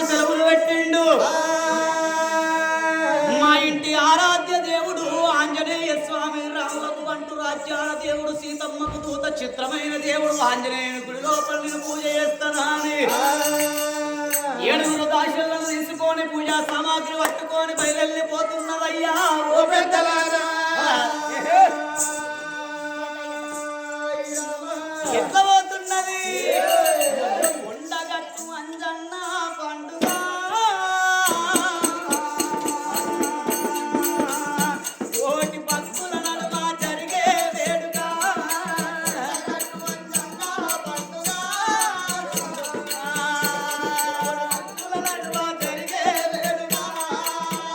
సెలవులు పెట్టిండు. మా ఇంటి ఆరాధ్య దేవుడు ఆంజనేయ స్వామి, రాములకు అంటూ రాజ్యాల దేవుడు, సీతమ్మకు దూత చిత్రమైన దేవుడు ఆంజనేయుని గుడి లోపల నేను పూజ చేస్తానని 7 దాశలను తీసుకొని పూజా సామాగ్రి పట్టుకొని బయలుపోతున్నదయ్యా. ఓ పెద్దలారా ఎట్లా పోతున్నది? కొండగట్టు అంజన్న పండుగ కోటి భక్తుల నడుమ జరిగే వేడుక.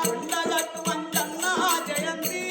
కొండగట్టు అంజన్న జయంతి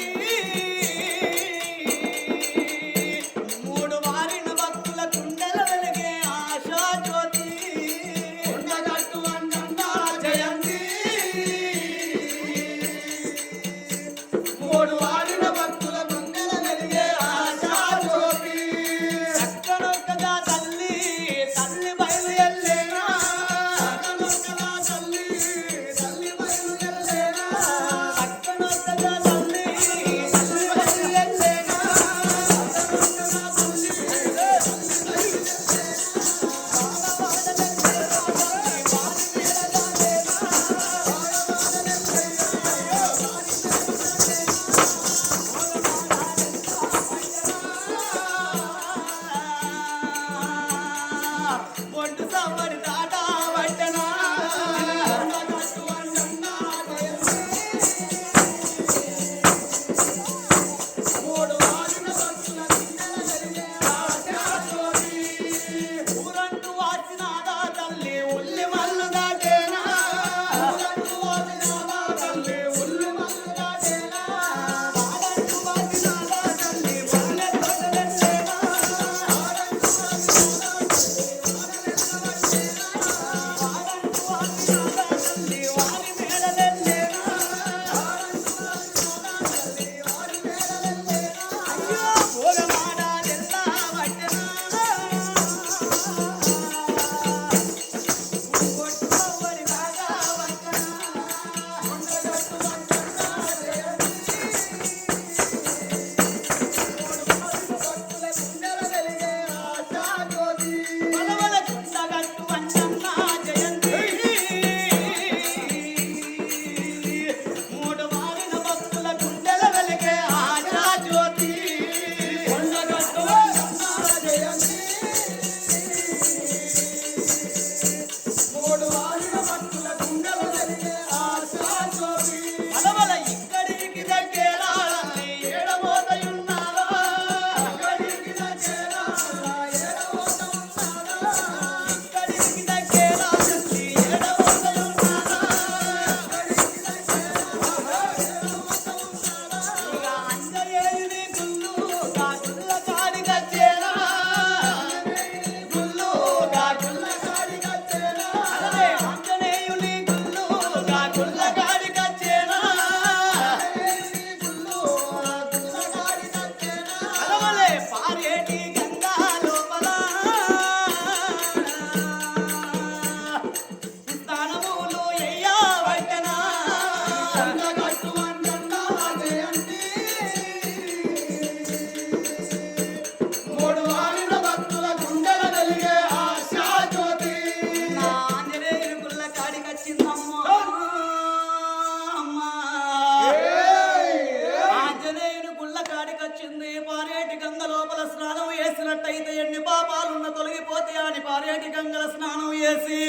పారేటి గంగల స్నానం చేసి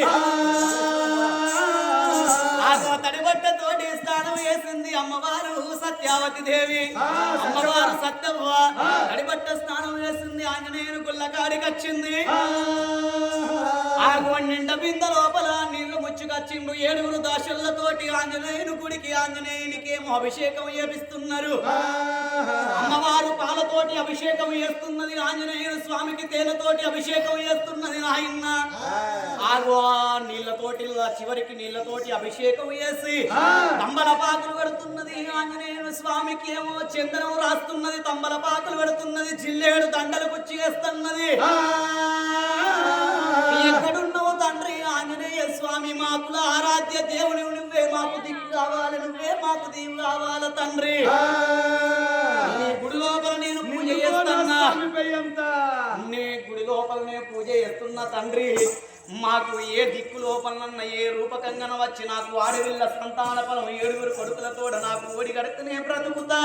తడిబట్టతోటి స్నానం చేసింది అమ్మవారు సత్యావతి దేవి. అమ్మవారు సత్యవ్వ తడిబట్ట స్నానం చేసింది. ఆంజనేయుని గుళ్ళ కాడికి వచ్చింది. ఆ నిండ బింద లోపల నీళ్లు ముచ్చుకొచ్చిండు. 7 దాసులతోటి ఆంజనేయుని గుడికి ఆంజనేయునికేమో అభిషేకం చేపిస్తున్నారు. అమ్మవారు పాలతోటి అభిషేకం చేస్తున్నది. ఆంజనేయుని స్వామికి తేనెతోటి అభిషేకం చేస్తున్నది. నాయన్న ఆగో నీళ్లతోటి చివరికి నీళ్లతోటి అభిషేకం చేసి తంబలపాకులు పెడుతున్నది. ఆంజనేయుని స్వామికి ఏమో చందనం రాస్తున్నది. తంబలపాకులు పెడుతున్నది. జిల్లేడు దండలు కుచ్చి వేస్తున్నది. ఎక్కడున్నావు తండ్రి ఆంజనేయ ఆంజనేయ స్వామి మాకుల ఆరాధ్య దేవుని నువ్వే మాకు దిక్కు కావాలి, నువ్వే మాకు దీవు కావాలి తండ్రి. నీ గుడి లోపల నేను పూజ చేస్తున్నా, నీ గుడి లోపల నేను పూజ చేస్తున్నా తండ్రి. మాకు ఏ దిక్కు లోపలన్న ఏ రూపకంగా వచ్చి నాకు ఆడవిల్ల సంతాన ఫలం 7 కొడుకులతో నాకు ఓడి గడుకునే బ్రతుకుతా.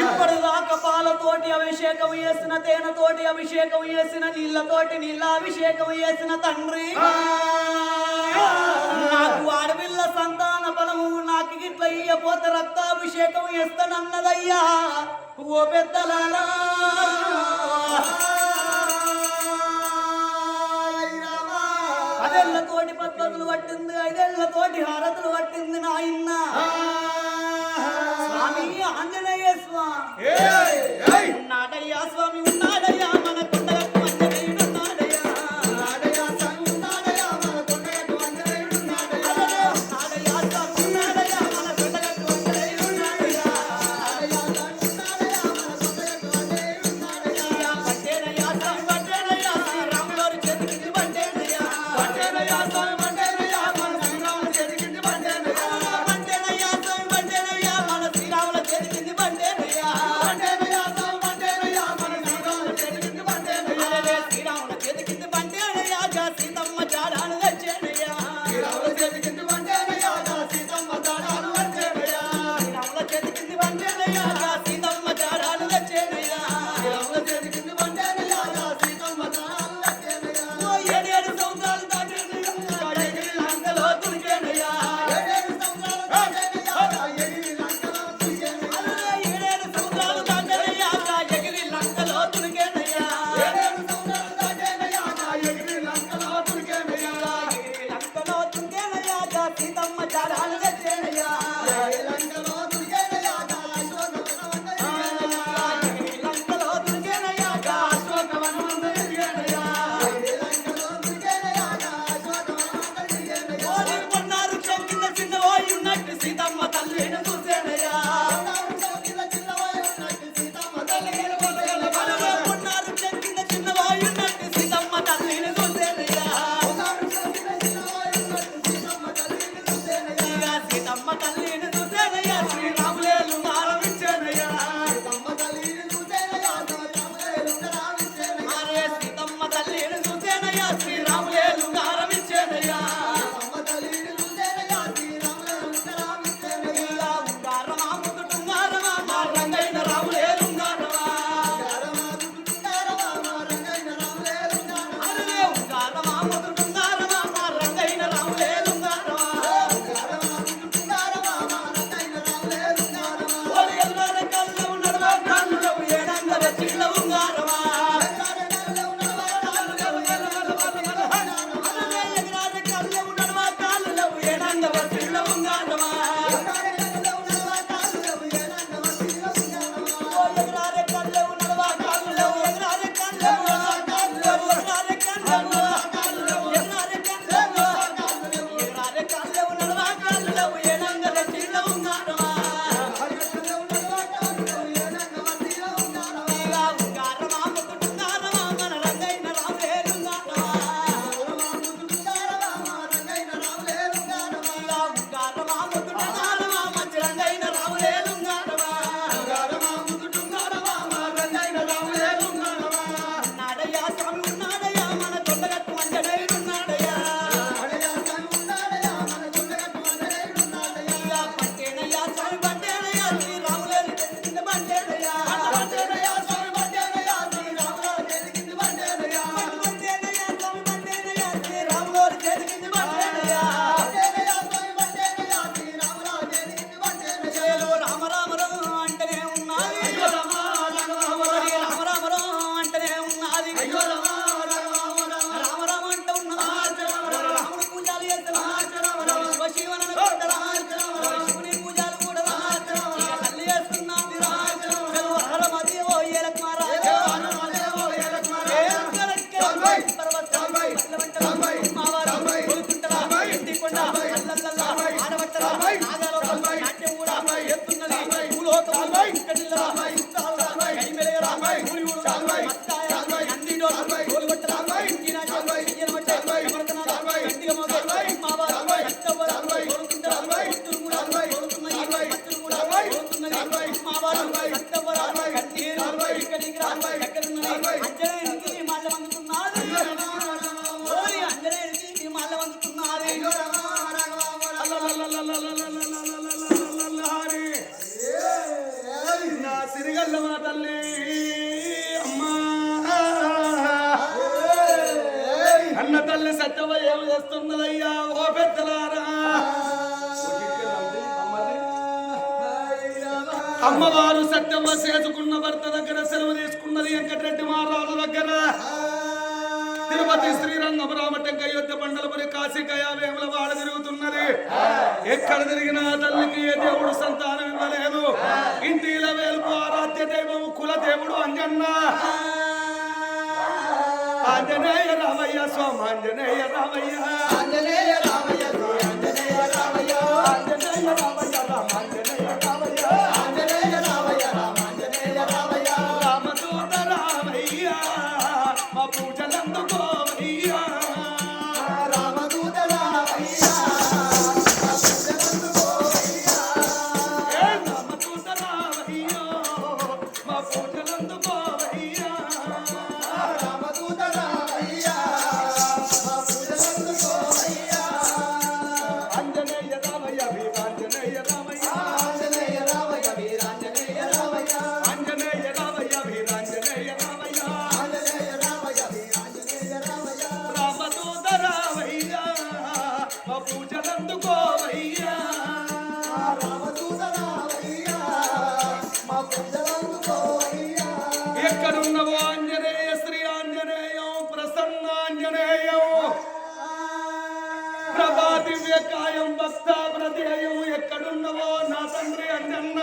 ఇప్పటిదాకా పాలతోటి అభిషేకం చేసిన, తేనెతోటి అభిషేకం చేసిన, నీళ్లతోటి నీళ్ళ అభిషేకం చేసిన తండ్రి. నాకు ఆడవిల్ల సంతాన ఫలము నాకు గిట్ల ఇయ్యపోతే రక్తాభిషేకం చేస్తానన్నదయ్యా. ఓ పెద్దలారా, తోటి పద్ధతులు పట్టింది, 5 ఏళ్లతోటి హారతులు పట్టింది నాయన్న. స్వామి ఆంజనేయ స్వామి ఉన్నాడయ్యా, స్వామి ఉన్నాడయ్యా, మన కొండలకు ఆంజనేయుడు ఉన్నాడయ్యా. ఉన్నాడయ్యా స్వామి ఉన్నాడయ్యా, మన కొండలకు ఆంజనేయుడు ఉన్నాడయ్యా. ఉన్నాడయ్యా స్వామి ఉన్నాడయ్యా, మన కొండలకు ఆంజనేయుడు ఉన్నాడయ్యా. ఉన్నాడయ్యా స్వామి ఉన్నాడయ్యా, మన కొండలకు ఆంజనేయుడు ఉన్నాడయ్యా. పట్టేనయ్యా స్వామి పట్టేనయ్యా, శ్రీరాములోరి చేతికి పట్టేనయ్యా. పట్టేనయ్యా స్వామి పట్టేనయ్యా, మన శ్రీరాముల చేతికి పట్టేనయ్యా. పట్టేనయ్యా స్వామి పట్టేనయ్యా, మన శ్రీరాముల చేతికి పట్టేనయ్యా. పట్టేనయ్యా స్వామి పట్టేనయ్యా, మన శ్రీరాముల చేతికి ఏం చేస్తున్నదయ్యా ఓ పెద్దలారా అమ్మవారు సత్యమ్మ చేసుకున్న భర్త దగ్గర సెలవు తీసుకున్నది వెంకటరెడ్డి మహారాజు దగ్గర తిరుపతి శ్రీరంగం రామటంక అయోధ్య బండలపురి కాశీకయ వేములవాడ తిరుగుతున్నది ఎక్కడ తిరిగినా తల్లికి ఏ దేవుడు సంతానం ఇవ్వలేదు ఇంటిల వేలుపు ఆరాధ్య దైవం కుల దేవుడు అంజన్న ఆంజనేయ రామయ్య స్వామి ఆంజనేయ రామయ్య ఆంజనేయ రామయ్య ఆంజనేయ రామయ్య ఆంజనేయ రామయ్య రామ ఆంజనేయ రామయ్య ఆంజనేయ రామయ్య రామ ఆంజనేయ రామయ్య రామదూత రామయ్య మా పూజలందుకోవయ్య రామదూత రామయ్య మా పూజలందుకోవయ్య రామదూత రామయ్య మా పూజలందుకోవయ్య రామదూత రామయ్య మా పూజలందుకోవయ్య ఆంజనేయ రామయ్య వీరాంజనేయ రామయ్య ఆంజనేయ రామయ్య వీరాంజనేయ రామయ్య ఆంజనేయ రామయ్య వీరాంజనేయ రామయ్య ఆంజనేయ రామయ్య వీరాంజనేయ రామయ్య రామదూత రామయ్య మా పూజలందుకోవయ్య రామదూత రామయ్య మా పూజలందుకోవయ్య ఎక్కడున్నవో ఆంజనేయ శ్రీ ఆంజనేయం ప్రసన్నాంజనేయం ప్రభాదివ్యకాయం భక్తాప్రదేయం ఎక్కడున్నవో నా తండ్రి అంజన్న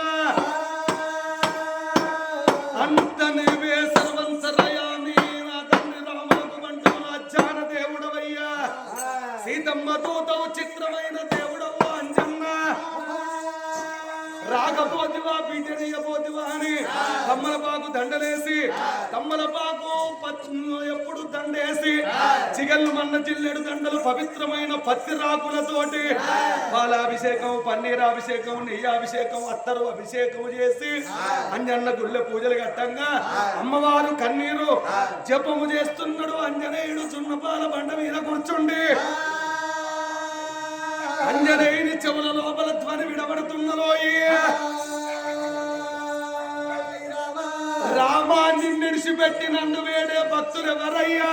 అంత నీవే సర్వం సరయామి నా తండ్రి రాములకు బంటు అజ్ఞాన దేవుడవయ్యా సీతమ్మ దూతవు చిత్రమైన దేవుడవు అంజన్న రాకపోతివా బీజనీయపోతివా అని తమ్మలపాకు దండలేసి తమ్మలపాకు ఎప్పుడు దండేసి చిగళ్ళు మన్న జిల్లెడు దండలు పవిత్రమైన పత్తి రాకులతోటి పాలాభిషేకం పన్నీరాభిషేకం నెయ్యాభిషేకం అత్తరు అభిషేకం చేసి అంజన్న గుళ్ళె పూజలు కట్టంగా అమ్మవారు కన్నీరు జపము చేస్తున్నాడు అంజనేయుడు చున్నపాల బండ మీద కూర్చుండి అంజనేయుని చెవుల లోపల ధ్వని విడబడుతున్నలోయి రామాన్ని నిడిచిపెట్టి నన్ను వేడే భక్తులెవరయ్యా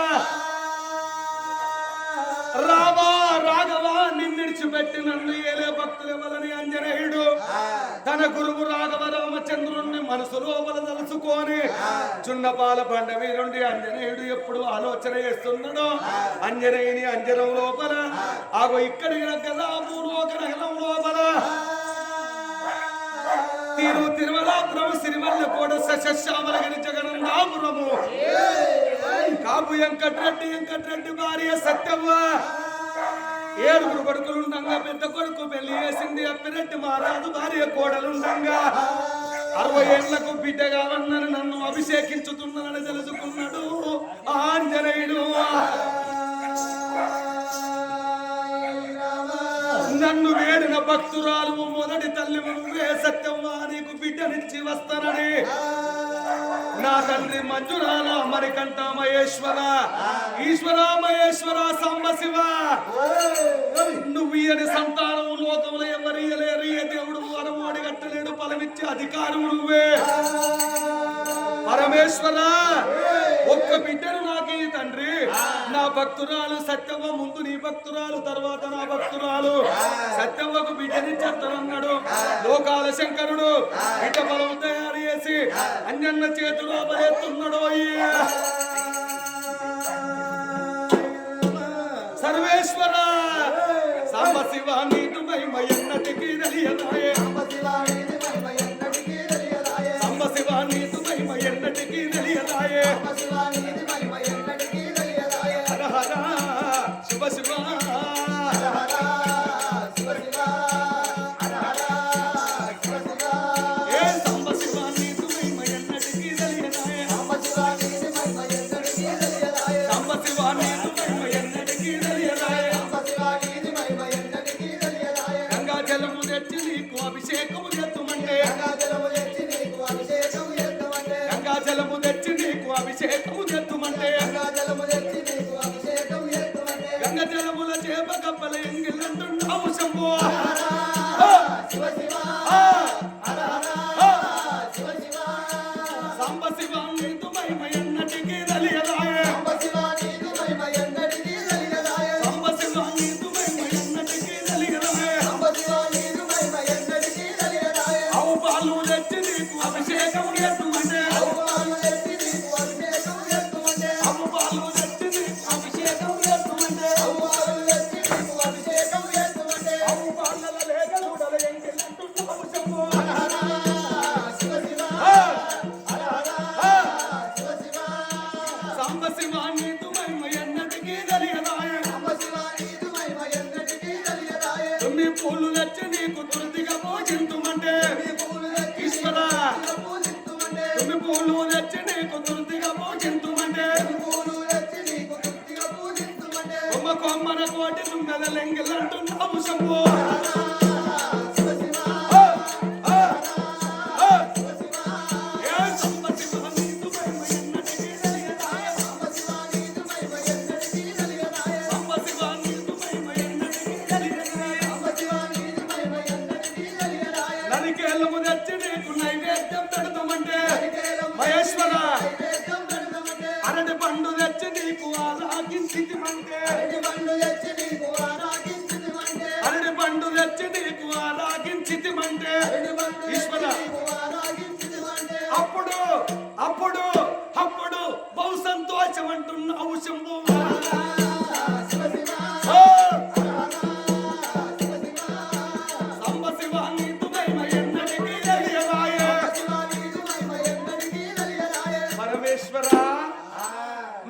రామా రాఘవా నిన్నిడిచిపెట్టి నన్ను ఏలే భక్తులెవరని అంజనేయుడు తన గురువు రాఘవ రామచంద్రుణ్ణి మనసు లోపల తలుచుకొని చున్నపాల బండ మీరుండి అంజనేయుడు ఎప్పుడు ఆలోచన చేస్తున్నాడో అంజనేయుని అంజనం లోపల ఆగో ఇక్కడి కదా పూర్వక నగరం లోపల తిరుమలాపురం సిరిమల్ల కూడా సశ్యామలగిరి జగన్నాపురము కాపు వెంకట్రెడ్డి భార్య సత్యవ్వ ఏడుగురు కొడుకులుండగా పెద్ద కొడుకు పెళ్లి చేసింది అప్పిరెడ్డి మహారాజు భార్య కోడలుండగా 60 ఏళ్లకు బిడ్డగా ఉన్నని నన్ను అభిషేకించుతున్నానని తెలుసుకున్నాడు ఆంజనేయుడు నన్ను వేడిన భక్తురాలు మొదటి తల్లి నువ్వే సత్యమ్మ నీకు బిడ్డనిచ్చి వస్తానని నా తండ్రి మంజురాల మరికంఠ మహేశ్వర ఈశ్వర మహేశ్వర సాంబ శివ నువ్వు ఇయని సంతానం లోకంలో ఎవరు ఇయలేరు ఏ దేవుడు వరమోడి కట్టలేడు ఫలమిచ్చే అధికారం నువ్వే పరమేశ్వర ఒక్క బిడ్డను నాకు ఈ తండ్రి నా భక్తురాలు సత్యవ్వ ముందు నీ భక్తురాలు తర్వాత నా భక్తురాలు సత్యవ్వకు బిడ్డనిచ్చేస్తానన్నాడు లోకాల శంకరుడు బిడ్డ బలం తయారు చేసి అంజన్న చేతిలో బలేస్తున్నాడు సర్వేశ్వర సాంబ శివ నీటు మహిమ ఎన్నటికీ తెలియదాయే సాంబ శివ నీటు మహిమ ఎన్నటికీ తెలియదాయే హర హర శివ శివ అభిషేకము చేద్దామంటే గంగా జలము తెచ్చి నీకు అభిషేకము చేద్దామంటే గంగా జలముల చేప కప్పల ఎంగిల్లంటున్నావు శంభో సాంబ శివ నీకు మహిమ ఎన్నటికీ తెలియదాయే సాంబ పూలు తెచ్చి నీకు తులసిగా పూజింతుమంటే ఈశ్వర తుమ్మి పూలు తెచ్చి నీకు తులసిగా పూజింతుమంటే కొమ్మ కొమ్మన కోటి తుమ్మెద లెంగిలంటున్నావు శంభో అరటి పండు తెచ్చి నీకు ఆరాగించితిమంటే అరటి పండు తెచ్చి నీకు ఆరాగించితిమంటే ఈశ్వర అప్పుడు అప్పుడు అప్పుడు బహు సంతోషం అంటున్నావు శంభు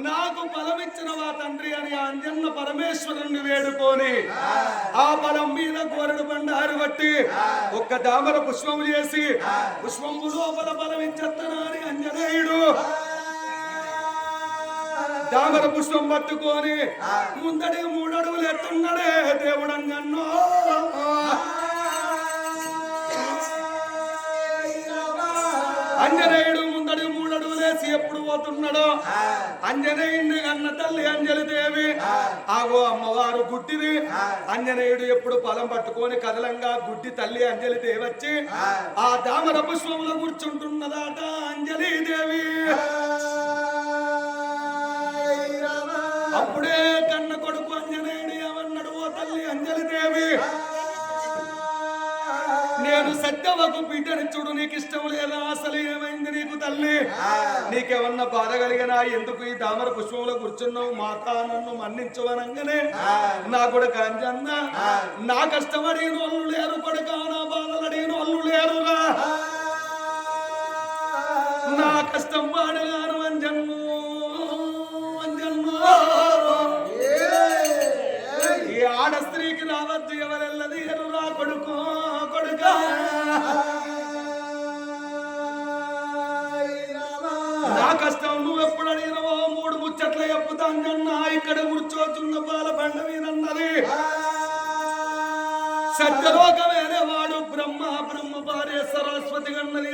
నాకు బలమిచ్చిన వా తండ్రి అని అంజన్న పరమేశ్వరుణ్ణి వేడుకొని ఆ బలం మీద గోరడు బండారు బట్టి ఒక్క దామర పుష్పము చేసి పుష్పము లోపల బలమిచ్చేస్తాను అని అంజనేయుడు దామర పుష్పం పట్టుకొని ముందడి 3 అడుగులు ఎత్తున్నాడే దేవుడు అంజన్నో అంజనేయుడు ముందడి 3 అడుగులేసి ఎప్పుడు పోతున్నాడో అంజనేయుడిని అన్న తల్లి అంజలిదేవి ఆగో అమ్మవారు గుడ్డిది అంజనేయుడు ఎప్పుడు పొలం పట్టుకొని కదలంగా గుడ్డి తల్లి అంజలిదేవి వచ్చి ఆ దామర పుష్పంలో కూర్చుంటున్నదాట అంజలిదేవి అప్పుడే కన్న కొడుకు అంజనేయుడు ఏమన్నాడు ఓ తల్లి అంజలిదేవి నేను సత్యవకు బిడ్డనిచ్చుడు నీకు ఇష్టం లేదా అసలు ఏమైంది నీకు తల్లి నీకేమన్నా బాధ కలిగినా ఎందుకు ఈ దామర పుష్పంలో కూర్చున్నావు మాత నన్ను మన్నించవనంగానే నా కొడుకు అంజన్న నా కష్టం అడిగిన వాళ్ళు లేరు కొడుక నా బాధలు అడిగిన వాళ్ళు లేరురా నా కష్టం పాడగాను అంజన్ను అంజన్ను ఈ ఆడ స్త్రీకి రావద్దు ఎవరెల్లది ఎరురా కొడుకు కొడుక నా కష్టం నువ్వు ఎప్పుడు అడిగినవో 3 ముచ్చట్లు చెప్పుతాంజన్నా ఇక్కడ కూర్చోచున్న పాల బండ మీద అన్నది సత్యలోకమేనే వాడు బ్రహ్మ బ్రహ్మ భార్య సరస్వతి గన్నది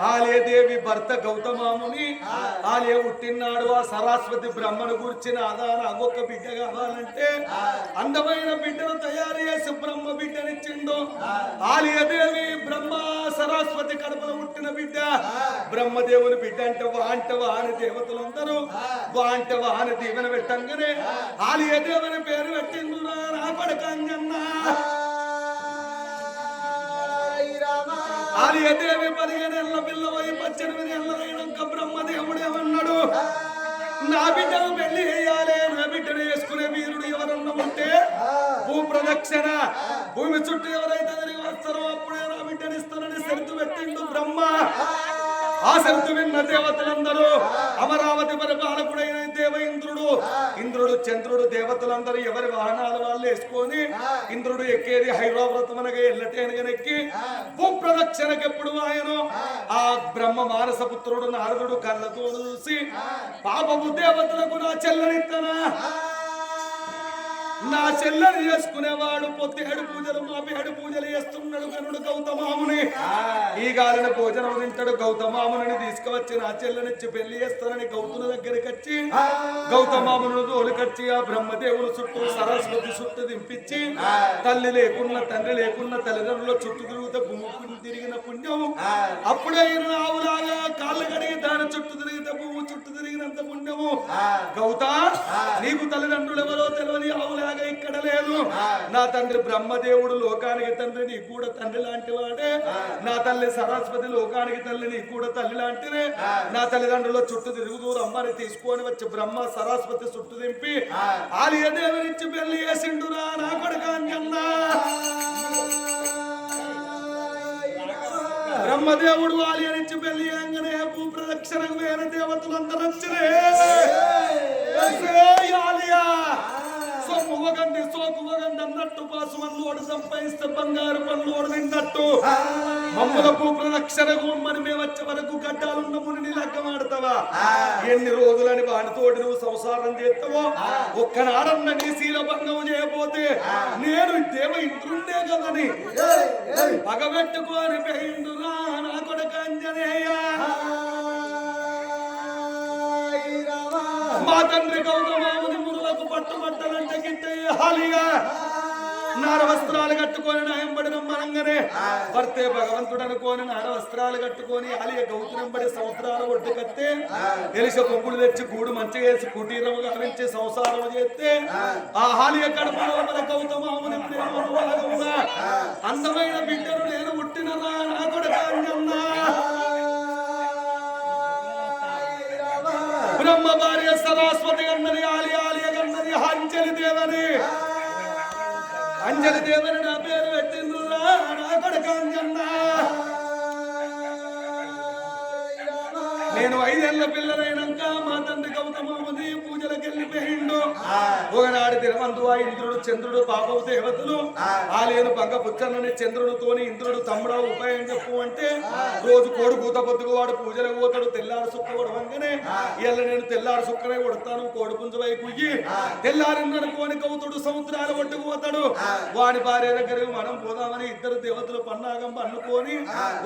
ఆలయదేవి భర్త గౌతమాముని ఆలయ పుట్టినాడు ఆ సరస్వతి బ్రహ్మను కూర్చిన ఆదాన ఒక్క బిడ్డ కావాలంటే అందమైన బిడ్డను తయారు చేసి బ్రహ్మ బిడ్డనిచ్చిండు ఆలయదేవి బ్రహ్మ సరస్వతి కడపలో పుట్టిన బిడ్డ బ్రహ్మదేవుని బిడ్డ అంటే వాని దేవతలందరూ వాని దీవెన పెట్టంగానే ఆలయదేవుని పేరు పెట్టిండు నా కొడుకంజన్నా ఆలయదేవి 15 ఏళ్ల పిల్లవై 18 ఏళ్ళైనాక బ్రహ్మదేవుడు ఏమన్నాడు నా బిడ్డను పెళ్లి చేయాలి నా బిడ్డను వేసుకునే వీరుడు ఎవరన్నా ఉంటే భూ ప్రదక్షిణ భూమి చుట్టూ ఎవరైతే తిరిగి వస్తారో అప్పుడే నా బిడ్డను ఇస్తానని షరతు పెట్టిండు బ్రహ్మ ఆ షరతు విన్న దేవతలందరూ అమరావతి పరిపాలకుడైన ఇంద్రుడు చంద్రుడు దేవతలందరూ ఎవరి వాహనాలు వాళ్ళు వేసుకొని ఇంద్రుడు ఎక్కేది హైదరాబాద్ అనగా ఎల్లటేనగనెక్కి భూ ప్రదక్షిణకు ఎప్పుడు ఆయన ఆ బ్రహ్మ మానస పుత్రుడు నారదుడు కళ్ళతో చూసి పాపము దేవతలకు నా చెల్లనిత్తనా నా చెల్లని చేసుకునేవాడు పొత్తేడు పూజలు మాపేడు పూజలు చేస్తున్నాడు కనుడు గౌతమాముని ఈ గాలిన భోజనం తింటాడు గౌతమాముని తీసుకువచ్చి నా చెల్లనిచ్చి పెళ్లి చేస్తానని గౌతుని దగ్గరికి వచ్చి గౌతమామును తోలుకొచ్చి ఆ బ్రహ్మదేవుడు చుట్టూ సరస్వతి చుట్టూ దింపించి తల్లి లేకున్న తండ్రి లేకున్న తల్లిదండ్రుల చుట్టూ తిరుగుతా భూమి తిరిగిన పుణ్యం అప్పుడే ఆవులాగా కాళ్ళు కడిగి దాని చుట్టూ తిరిగితే భూమి చుట్టూ తిరిగినంత పుణ్యము గౌత నీకు తల్లిదండ్రులు ఎవరో తెలియని ఆవులాగా ఇక్కడ లేదు నా తండ్రి బ్రహ్మదేవుడు లోకానికి తండ్రి నీ కూడా తండ్రి లాంటి వాడే నా తల్లి సరస్వతి లోకానికి తల్లి నీ కూడా తల్లి లాంటిదే నా తల్లిదండ్రుల చుట్టూ తిరుగుతూ రమ్మని తీసుకొని వచ్చి బ్రహ్మ సరస్వతి చుట్టూ దింపి ఆలయదేవునిచ్చి పెళ్లి చేసిండురా నా కొడుకంజన్నా బ్రహ్మదేవుడు ఆలయానిచ్చి పెళ్లి చేయగానే భూ ప్రదక్షిణకు వేరే దేవతలందరూ వచ్చిరే ఒకటి సోకు ఒకటి అన్నట్టు పాసు పనులోడు సంపాదిస్తే బంగారు పనులోడు తిన్నట్టు మమ్మలకు ప్రదక్షిణకు మరి మేము వచ్చే వరకు గడ్డాలున్న ముని లెక్కమాడతావా ఎన్ని రోజులని వాడితోటి నువ్వు సంసారం చేస్తావో ఒక్కనాడన్న నీ శీలభంగం చేయబోతే నేను దేవ ఇంద్రుండే కదని పగబెట్టుకొని పెయిందురా నా కొడుకు అంజనేయ మా తండ్రి గౌతమాముని మునులకు పట్టుబట్టలంటే గిట్టేయాలిగా నార వస్త్రాలు కట్టుకొని నాయంబడి నమ్మనంగానే భర్తే భగవంతుడు అనుకోని నార వస్త్రాలు కట్టుకొని ఆలియ గౌతునంబడి సంవత్సరాల ఒడ్డు కత్తే తెలిసి కొమ్ములు తెచ్చి గూడు మంచిగా వేసి కుటీరము గావించి సంసారం చేస్తే ఆ హాలియ కడుపులో మన గౌతమాముని ప్రేమ అందమైన బిడ్డను నేను పుట్టినరా నా కొడుకు అంజన్నా బ్రహ్మ భార్య సరస్వతి అన్నది ఆలియ అన్నది అంజలి దేవని అంజలి దేవని నా పేరు పెట్టిండ్రురా నా కొడుకు అంజన్నా నేను 5 ఏళ్ల పిల్లలైనాక మా తండ్రి గౌతమాముని పూజలకు వెళ్ళిపోయిండు ఒకనాడు తిరుమందు ఆ ఇంద్రుడు చంద్రుడు పాపవు దేవతలు ఆలయను పక్క పుచ్చన్నని చంద్రుడితోని ఇంద్రుడు తమ్ముడు ఉపాయం చెప్పు అంటే రోజు కోడు కూత పొద్దుకు వాడు పూజలకు పోతాడు తెల్లారు సుక్క కొడవంగానే ఇలా నేను తెల్లారు సుక్కనే కొడతాను కోడి పుంజు వై కుయ్యి తెల్లారిందనుకోని గౌతుడు సముద్రాలు ఒడ్డుకు పోతాడు వాడి భార్య దగ్గరకు మనం పోదామని ఇద్దరు దేవతలు పన్నాగం పన్నుకొని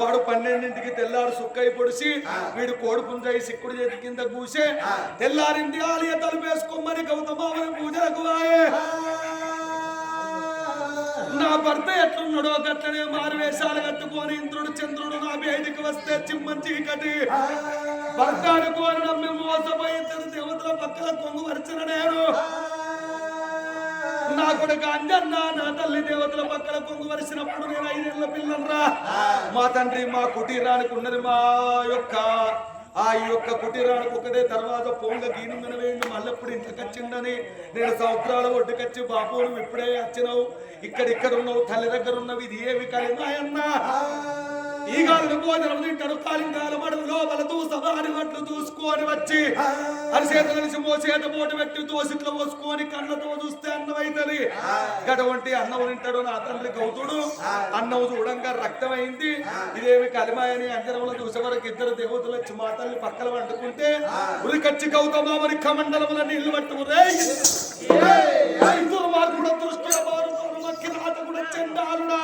వాడు 12ంటికి తెల్లారు సుక్కై పొడిసి వీడు కోడి పుంజై సిక్కుడు చేతి కింద కూసే తెల్లారింటి ఆలయ తలుపేసుకోమని గౌతమాముని పూజలకు వాయే నా భర్త ఎట్లున్నాడో గట్లనే మారు వేషాలు కట్టుకొని ఇంద్రుడు చంద్రుడు నా బయటికి వస్తే చిమ్మని చీకటి భర్త అనుకోని నమ్మి మోసపోయి ఇద్దరు దేవతల పక్కల కొంగు వరిచిన నేను నా కొడుకు అంజన్న నా తల్లి దేవతల పక్కల కొంగు వరిసినప్పుడు నేను 5 ఏళ్ల పిల్లనరా మా తండ్రి మా కుటీరానికి ఉన్నది మా యొక్క ఆ యొక్క కుటీరానికి ఒకటే తర్వాత పోంగ గీనుంగన వేయండి మళ్ళప్పుడు ఇంటికి వచ్చిండని నేను సంవత్సరాల ఒడ్డుకొచ్చి బాబు నువ్వు ఇప్పుడే వచ్చినావు ఇక్కడ ఉన్నావు తల్లి దగ్గర ఉన్నవి ఇది ఏమి కలిమాయన్నా ఈ గాలిని భోజనం తింటాడు కాలింగాల మడుగు లోపల దూసవారి వడ్లు దూసుకొని వచ్చి అరిచేత కలిసి మోసేత పోటు పెట్టి దోసిట్లో పోసుకొని కళ్ళతో చూస్తే అన్నమైతది గటువంటి అన్నం తింటాడు నా తండ్రి గౌతుడు అన్నం చూడంగా రక్తమైంది ఇదేమి కలిమాయని అంజనంలో చూసే వరకు ఇద్దరు దేవతలు వచ్చి మా తల్లి పక్కల వండుకుంటే ఉరికచ్చి గౌతమామని కమండలముల నీళ్లు పట్టుకురే మార్పుడు దృష్టిలో కూడా చెండాలుడా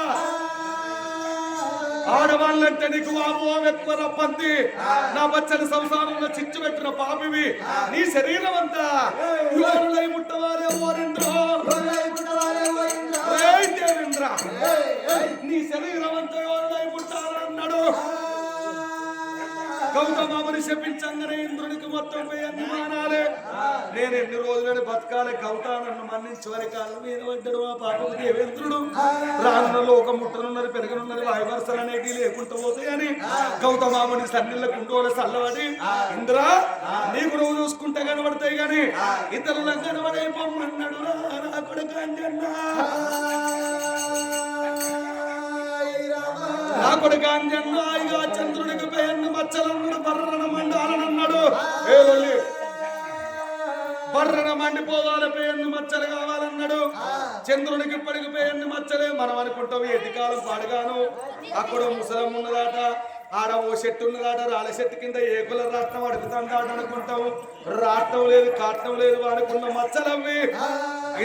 ఆడవాళ్ళంటే నీకు ఎక్కువ రప్పంతి నా బచ్చని సంసారంలో చిచ్చు పెట్టిన పాపివి నీ శరీరం అంతా ముట్టవారే ఓరింద్రో దేవేంద్ర నీ శరీరం అంతా ఎవరినై ముట్టాలన్నాడు గౌతమాముని శపించంగానే ఇంద్రునికి మొత్తం అన్ని మానాలే నేను ఎన్ని రోజులని బతకాలి గౌత నన్ను మన్నించి వారి కాలం మీద పడ్డాడు ఆ పాపకు దేవేంద్రుడు రానున్న లోకం ముట్టనున్నది పెరగనున్నది వాయువర్షాలు అనేవి లేకుండా పోతాయని గౌతమాముని సన్నిళ్ళ కుండోలు చల్లబడి ఇంద్ర నీకు నువ్వు చూసుకుంటే కనబడతాయి గాని ఇతరులకు కనబడైపోమన్నాడు నా కొడుకు అంజన్నా నా కొడుకు అంజన్నా ఇక చంద్రుడికి పేర్లు మచ్చలన్నాడు బర్రన మండాలన్నాడు బర్రన మండిపోవాలి పేర్లు మచ్చలు కావాలన్నాడు చంద్రునికి ఇప్పటికి పేర్లు మచ్చలే మనం అనుకుంటాం ఎదికాలం పాడుగాను అక్కడ ముసలం ఉన్నదాట ఆడ ఓ చెట్టు ఉన్నదాట రాళ్ళ చెట్టు కింద ఏకుల రాట్నం అడుగుతాందాట అనుకుంటాం రాట్నం లేదు కాట్నం లేదు అనుకున్న మచ్చలవి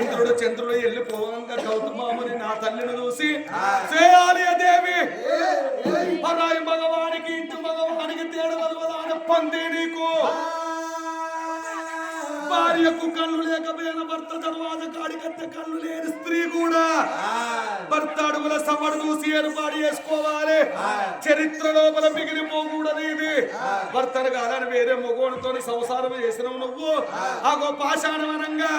ఇంద్రుడు చంద్రుడు వెళ్ళిపోవంగా గౌతమాముని నా తల్లిని చూసి చేయాలి దేవి పరాయి మగవానికి ఇంటి మగవానికి తేడవలవదాన పంది నీకు భార్యకు కళ్ళు లేకపోయిన భర్త తర్వాత కాడికత్తే కళ్ళు లేని స్త్రీ కూడా భర్త అడుగుల సవడు చూసి ఏర్పాటు చేసుకోవాలి చరిత్ర లోపల మిగిలిపోకూడదు ఇది భర్తను కాదని వేరే మగోనితో సంసారం చేసినావు నువ్వు ఆగో పాషాణవనంగా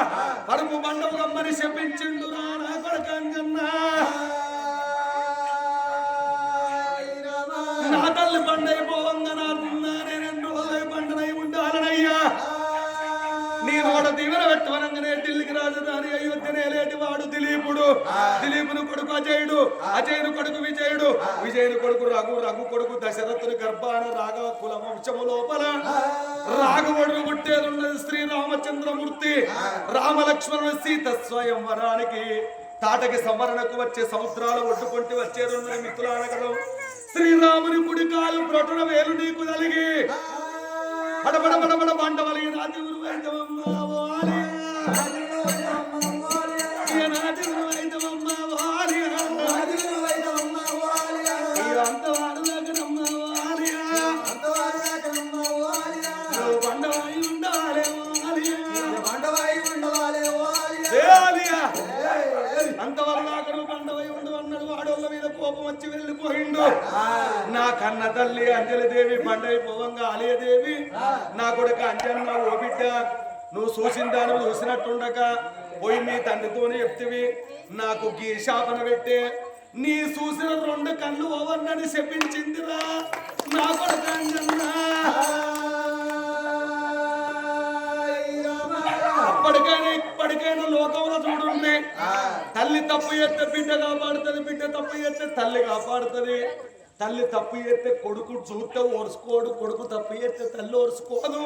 పరుపు బండవు గమ్మని శపించిండు నా కొడుకు అంజన్నా నా తల్లి బండైపోవంగా నేను 2 రోజులై బండనై ఉండాలనయ్యా నీ నోడ దీవెన పెట్టవనంగానే ఢిల్లీకి రాజధాని అయోధ్యనే వెళ్ళేటి వాడు దిలీపుడు, దిలీపును కొడుకు అజయుడు, అజయును కొడుకు విజయుడు, విజయుని కొడుకు రఘు, రఘు కొడుకు దశరథుని గర్భాన రాఘవ కుల వంశము లోపల రాఘవుడు పుట్టేదున్నది శ్రీరామచంద్రమూర్తి. రామలక్ష్మణుడు సీత స్వయంవరానికి తాటకి సంవరణకు వచ్చే సముద్రాలు ఒడ్డుకొంటి వచ్చేదున్నది మిత్రులానగరం. శ్రీరాముని కుడికాలు ప్రొటన వేలు నీకు కలిగి బడబడ బడబడ బండవలిగి నాది గురువైదవమ్మ వాలియా, నాది గురువైదవమ్మ వాలియా, అంతవాడు దగ్గరమ్మ వాలియా, బండవాయి ఉండాలే వాలియా, అంతవరకు నాకను బండవై ఉండు అన్నాడు. వాడోళ్ళ మీద కోపం వచ్చి వెళ్ళిపోయిండు. నా కన్న తల్లి అంజలిదేవి బండైపోవంగా ఆలయదేవి, నా కొడుకు అంజన్న ఓ బిడ్డ నువ్వు చూసిన దాన్ని చూసినట్టుండక పోయి మీ తండ్రితోనే చెప్తివి నాకు గీ శాపన పెట్టే నీ చూసిన 2 కళ్ళు ఓవన్నని చెప్పించిందిరా నా కొడుకు అంజన్న. అప్పటికైనా ఇప్పటికైనా లోకంలో చూడుంది, తల్లి తప్పు చేస్తే బిడ్డ కాపాడుతుంది, బిడ్డ తప్పు చేస్తే తల్లి కాపాడుతుంది. తల్లి తప్పు చేస్తే కొడుకు చూస్తే ఓర్చుకోడు, కొడుకు తప్పు చేస్తే తల్లి ఓర్చుకోదు.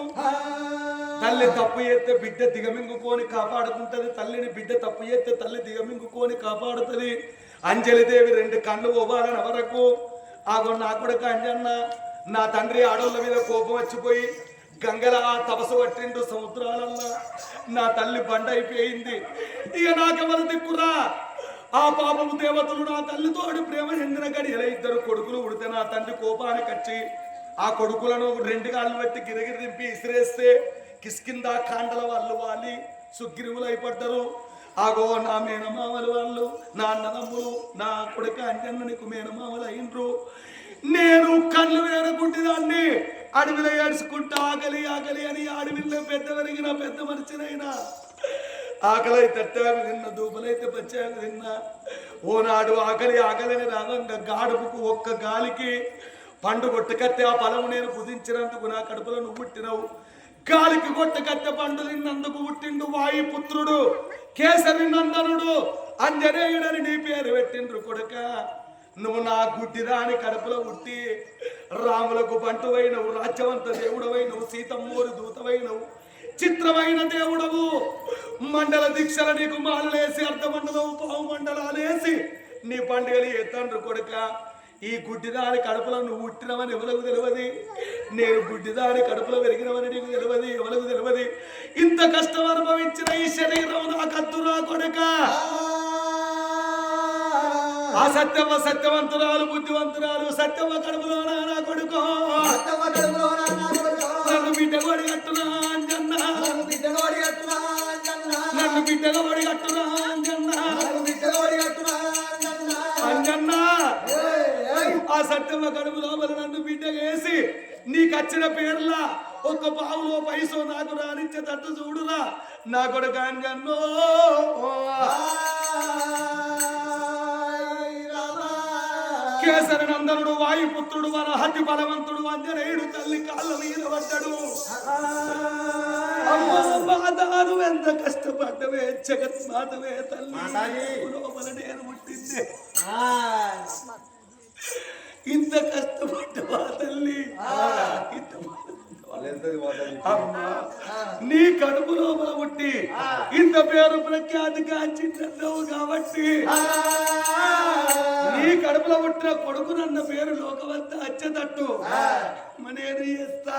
తల్లి తప్పు చేస్తే బిడ్డ దిగమింగుకొని కాపాడుకుంటది, తల్లిని బిడ్డ తప్పు చేస్తే తల్లి దిగమింగుకొని కాపాడుతుంది. అంజలిదేవి 2 కళ్ళు పోవాలని వరకు ఆగో నా కొడుకు అంజన్న నా తండ్రి ఆడోళ్ళ మీద కోపం వచ్చిపోయి గంగల ఆ తపస్సు పట్టిండు సముద్రాలల్లా. నా తల్లి బండ అయిపోయింది, ఇక నాకెవరు దిక్కురా. ఆ పాపము దేవతలు నా తల్లితోడి ప్రేమ చెందిన గడియల 2 కొడుకులు ఉడితే నా తండ్రి కోపానికి వచ్చి ఆ కొడుకులను 2 కాళ్ళు పెట్టి గిరగిరి దింపి ఇసిరేస్తే కిష్కింద కాండల వాళ్ళు వాలి సుగ్రీవులు అయిపడ్డారు. ఆగో నా మేనమామలు వాళ్ళు నా అన్నదమ్ములు నా కొడుకు అంజన్న నీకు మేనమామలు అయినరు. నేను కళ్ళు వేరకుంటేదాన్ని అడవిలో ఏడ్చుకుంటా ఆకలి ఆకలి అని అడవిలో పెద్ద పెరిగిన పెద్ద మనిషినైనా ఆకలి తట్టాకు తిన్నా, దూపలైతే పచ్చాకు తిన్నా. ఓనాడు ఆకలి ఆకలిని రావంగా గాడుపుకు ఒక్క గాలికి పండు కొట్టకత్తే ఆ ఫలము నేను పుదించినందుకు నా కడుపులో నువ్వు పుట్టినవు. గాలికి కొట్టకత్తె పండు తిన్నందుకు పుట్టిండు వాయుపుత్రుడు కేసరి నందనుడు అంజనేయుడని నీ పేరు పెట్టిండ్రు కొడుక. నువ్వు నా గుడ్డిదాని కడుపులో పుట్టి రాములకు పంటువైనవు, రాజ్యవంత దేవుడవైనవు, సీతమ్మోరు దూతవైనవు, చిత్రమైన దేవుడవు. మండల దీక్షల నీకు మాలలేసి అర్ధమండలం పావు మండలాలేసి నీ పండుగలు ఎత్తండ్రు కొడుక. ఈ గుడ్డిదాని కడుపులో నువ్వు పుట్టినవని ఎవరికి తెలియదు, నేను గుడ్డిదాని కడుపులో పెరిగినవని నీకు తెలియదు, ఎవరికి తెలియదు. ఇంత కష్టం అనుభవించిన ఈ శరీరం నాకద్దురా కొడుక. ఆ సత్యవ సత్యవంతురాలు బుద్ధివంతురాలు సత్యవ కడుపులో నా కొడుకో నన్ను బిడ్డగోడి కట్టునా అంజన్న, నన్ను బిడ్డగోడి కట్టునా అంజన్న. ఆ సత్యవ కడుపు లోపల నన్ను బిడ్డగేసి నీకచ్చిన పేర్లా ఒక్క పావులో పైసో నాకు రానిచ్చేటట్టు చూడురా నా కొడుకు అంజన్నో. కేసరి నందనుడు వాయుపుత్రుడు వనహతి బలవంతుడు అంజనేయుడు తల్లి కాళ్ళ మీద పడ్డాడు. మాతాను ఎంత కష్టపడ్డవే జగత్ మాతవే తల్లి, లోపల నేను పుట్టిందే ఇంత కష్టపడ్డవా తల్లి. నీ కడుపు లోపల పుట్టి ఇంత పేరు ప్రఖ్యాతి కాంచిన్నావు కాబట్టి నీ కడుపులో పుట్టిన కొడుకు నన్న పేరు లోకమంతా వచ్చేటట్టు నేను చేస్తా.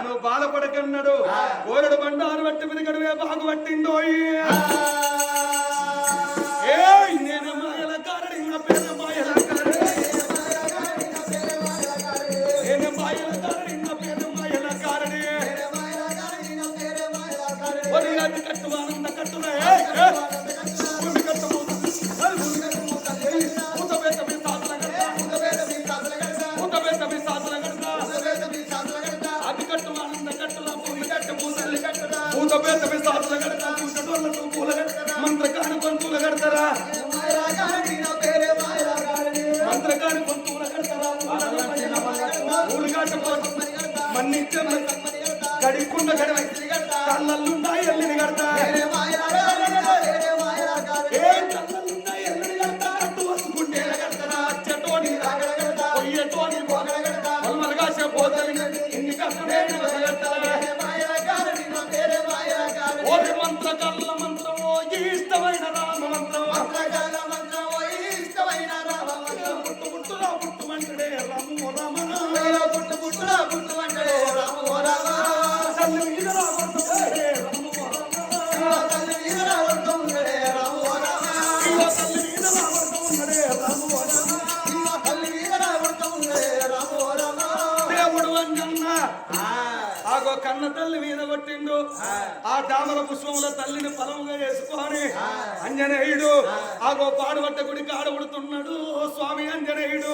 నువ్వు బాధపడకన్నాడు. గోరడు బండారు బట్టి మీద గడువే బాగు పట్టిండో. నేను మాయల కారడి నా పేరు మాయల కారడి, నేను మాయల కారడి నా పేరు మాయల కారడి. ఒరియాది కట్టు ఆనంద కట్టురా మంత్రకాని కొంతులు కడతారా, మంత్రకాని కొంతులు కడతారా, మన్నిచ్చ కడికుండా కడవ కళ్ళల్లుండా ఎల్లిని కడతా. ఆగో కన్న తల్లి మీద కొట్టిండు ఆ తామర పుష్పముల తల్లిని పొలముగా చేసుకొని అంజనేయుడు ఆగో పాడుబట్ట గుడి కాడబడుతున్నాడు స్వామి అంజనేయుడు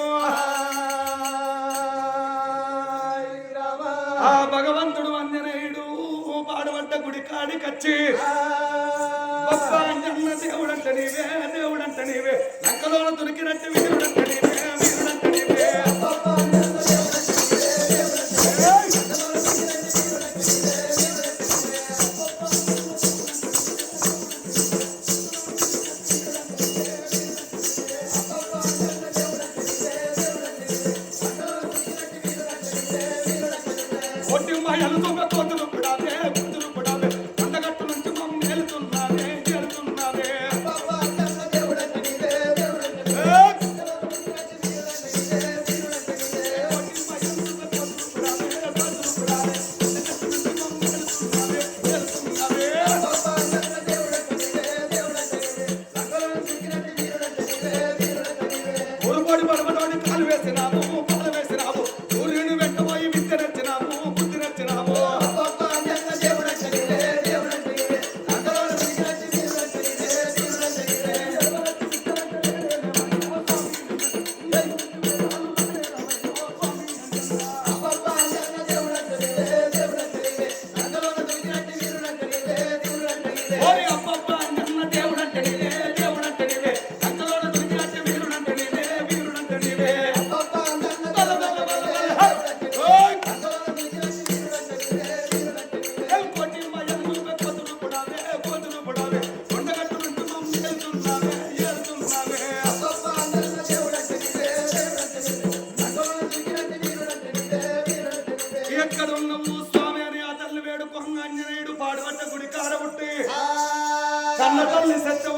ఆ భగవంతుడు అంజనేయుడు పాడుబట్ట గుడి కాడికచ్చి అంజన్న దేవుడంట నీవే దేవుడంట నీవే లంకలో దొరికినట్టు వీరుడంట నీవే వీరుడంట నీవే కన్న తల్లి సత్యం